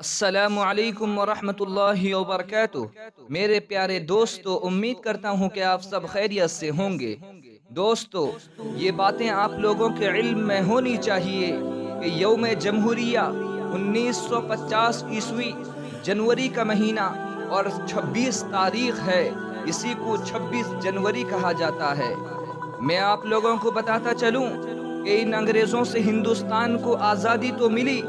السلام علیکم ورحمۃ اللہ وبرکاتہ۔ میرے پیارے دوستو، امید کرتا ہوں کہ آپ سب خیریت سے ہوں گے۔ دوستو، یہ باتیں آپ لوگوں کے علم میں ہونی چاہیے کہ یوم جمہوریہ 1950 عیسوی جنوری کا مہینہ اور 26 تاریخ ہے، اسی کو 26 جنوری کہا جاتا ہے۔ میں آپ لوگوں کو بتاتا چلوں کہ ان انگریزوں سے ہندوستان کو آزادی تو ملی،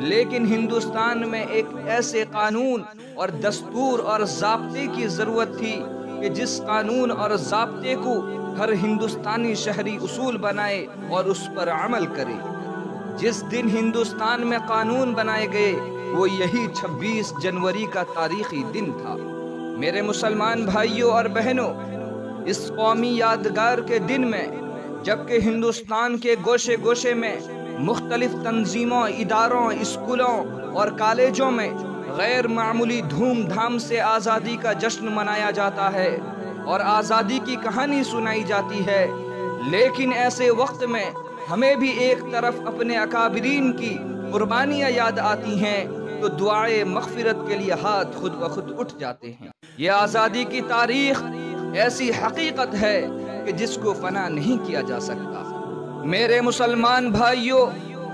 لیکن ہندوستان میں ایک ایسے قانون اور دستور اور ضابطے کی ضرورت تھی کہ جس قانون اور ضابطے کو ہر ہندوستانی شہری اصول بنائے اور اس پر عمل کرے۔ جس دن ہندوستان میں قانون بنائے گئے وہ یہی 26 جنوری کا تاریخی دن تھا۔ میرے مسلمان بھائیوں اور بہنوں، اس قومی یادگار کے دن میں جبکہ ہندوستان کے گوشے گوشے میں مختلف تنظیموں، اداروں، اسکولوں اور کالجوں میں غیر معمولی دھوم دھام سے آزادی کا جشن منایا جاتا ہے اور آزادی کی کہانی سنائی جاتی ہے، لیکن ایسے وقت میں ہمیں بھی ایک طرف اپنے اکابرین کی قربانیاں یاد آتی ہیں تو دعائے مغفرت کے لیے ہاتھ خود بخود اٹھ جاتے ہیں۔ یہ آزادی کی تاریخ ایسی حقیقت ہے کہ جس کو فنا نہیں کیا جا سکتا۔ میرے مسلمان بھائیوں،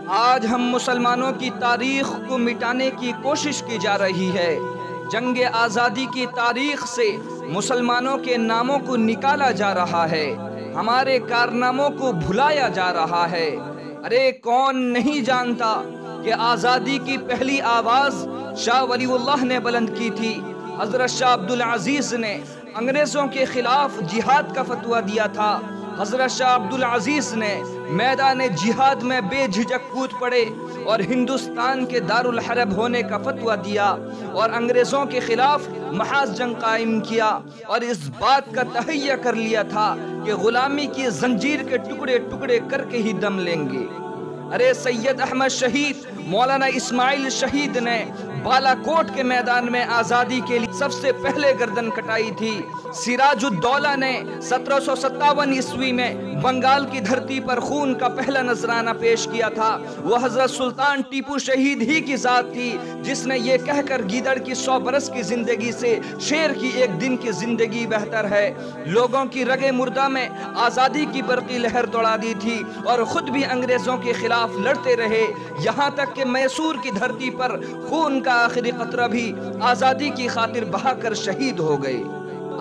آج ہم مسلمانوں کی تاریخ کو مٹانے کی کوشش کی جا رہی ہے۔ جنگ آزادی کی تاریخ سے مسلمانوں کے ناموں کو نکالا جا رہا ہے، ہمارے کارناموں کو بھلایا جا رہا ہے۔ ارے کون نہیں جانتا کہ آزادی کی پہلی آواز شاہ ولی اللہ نے بلند کی تھی۔ حضرت شاہ عبدالعزیز نے انگریزوں کے خلاف جہاد کا فتویٰ دیا تھا۔ حضرت شاہ عبدالعزیز نے میدان جہاد میں بے جھجک کود پڑے اور ہندوستان کے دارالحرب ہونے کا فتویٰ دیا اور انگریزوں کے خلاف محاذ جنگ قائم کیا اور اس بات کا تہیہ کر لیا تھا کہ غلامی کی زنجیر کے ٹکڑے ٹکڑے کر کے ہی دم لیں گے۔ ارے سید احمد شہید، مولانا اسماعیل شہید نے بالا کوٹ کے میدان میں آزادی کے لیے سب سے پہلے گردن کٹائی تھی۔ سراج الدولہ نے 1757 عیسوی میں بنگال کی دھرتی پر خون کا پہلا نذرانہ پیش کیا تھا۔ وہ حضرت سلطان ٹیپو شہید ہی کی ذات تھی جس نے یہ کہہ کر گیدڑ کی 100 برس کی زندگی سے شیر کی ایک دن کی زندگی بہتر ہے، لوگوں کی رگے مردہ میں آزادی کی برقی لہر دوڑا دی تھی اور خود بھی انگریزوں کے خلاف لڑتے رہے، یہاں تک کہ میسور کی دھرتی پر خون کا آخری قطرہ بھی آزادی کی خاطر بہا کر شہید ہو گئے۔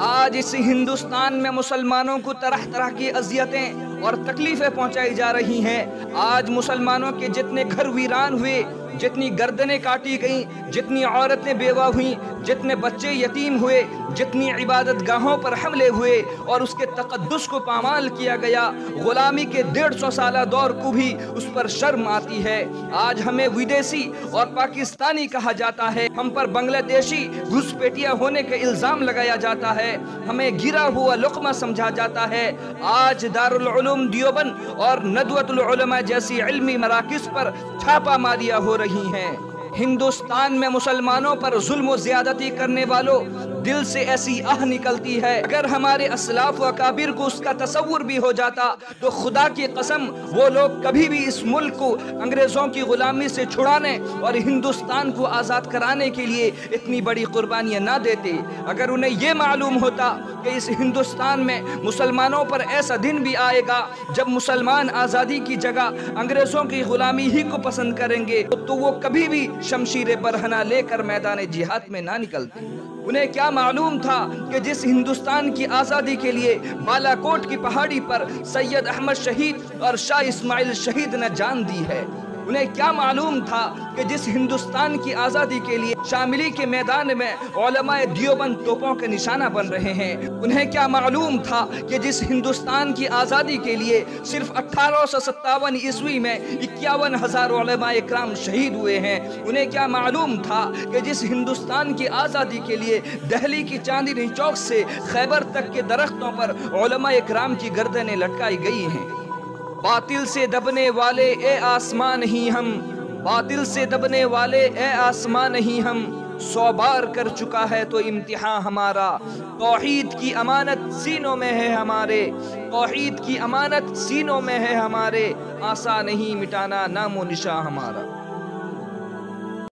آج اس ہندوستان میں مسلمانوں کو طرح طرح کی اذیتیں اور تکلیفیں پہنچائی جا رہی ہیں۔ آج مسلمانوں کے جتنے گھر ویران ہوئے، جتنی گردنیں کاٹی گئیں، جتنی عورتیں بیوہ ہوئیں، جتنے بچے یتیم ہوئے، جتنی عبادت گاہوں پر حملے ہوئے اور اس کے تقدس کو پامال کیا گیا، غلامی کے 150 سالہ دور کو بھی اس پر شرم آتی ہے۔ آج ہمیں ودیسی اور پاکستانی کہا جاتا ہے، ہم پر بنگلہ دیشی گھسپیٹیا ہونے کا الزام لگایا جاتا ہے، ہمیں گرا ہوا لقمہ سمجھا جاتا ہے۔ آج دارالعلوم دیوبند اور ندوۃ العلماء جیسی علمی مراکز پر چھاپا ماریاں ہو رہی ہیں۔ ہندوستان میں مسلمانوں پر ظلم و زیادتی کرنے والوں دل سے ایسی آہ نکلتی ہے، اگر ہمارے اسلاف و اکابر کو اس کا تصور بھی ہو جاتا تو خدا کی قسم وہ لوگ کبھی بھی اس ملک کو انگریزوں کی غلامی سے چھڑانے اور ہندوستان کو آزاد کرانے کے لیے اتنی بڑی قربانیاں نہ دیتے۔ اگر انہیں یہ معلوم ہوتا کہ اس ہندوستان میں مسلمانوں پر ایسا دن بھی آئے گا جب مسلمان آزادی کی جگہ انگریزوں کی غلامی ہی کو پسند کریں گے تو وہ کبھی بھی شمشیر برہنہ لے کر میدان جہاد میں نہ نکلتے۔ انہیں کیا معلوم تھا کہ جس ہندوستان کی آزادی کے لیے بالا کوٹ کی پہاڑی پر سید احمد شہید اور شاہ اسماعیل شہید نے جان دی ہے؟ انہیں کیا معلوم تھا کہ جس ہندوستان کی آزادی کے لیے شاملی کے میدان میں علماء دیوبند توپوں کے نشانہ بن رہے ہیں؟ انہیں کیا معلوم تھا کہ جس ہندوستان کی آزادی کے لیے صرف 1857 عیسوی میں 51,000 علماء اکرام شہید ہوئے ہیں؟ انہیں کیا معلوم تھا کہ جس ہندوستان کی آزادی کے لیے دہلی کی چاندنی چوک سے خیبر تک کے درختوں پر علماء اکرام کی گردنیں لٹکائی گئی ہیں؟ باطل سے دبنے والے اے آسمان نہیں ہم، باطل سے دبنے والے اے آسمان نہیں ہم، 100 بار کر چکا ہے تو امتحان ہمارا، توحید کی امانت سینوں میں ہے ہمارے، توحید کی امانت سینوں میں ہے ہمارے، آسان نہیں مٹانا نام و نشاں ہمارا۔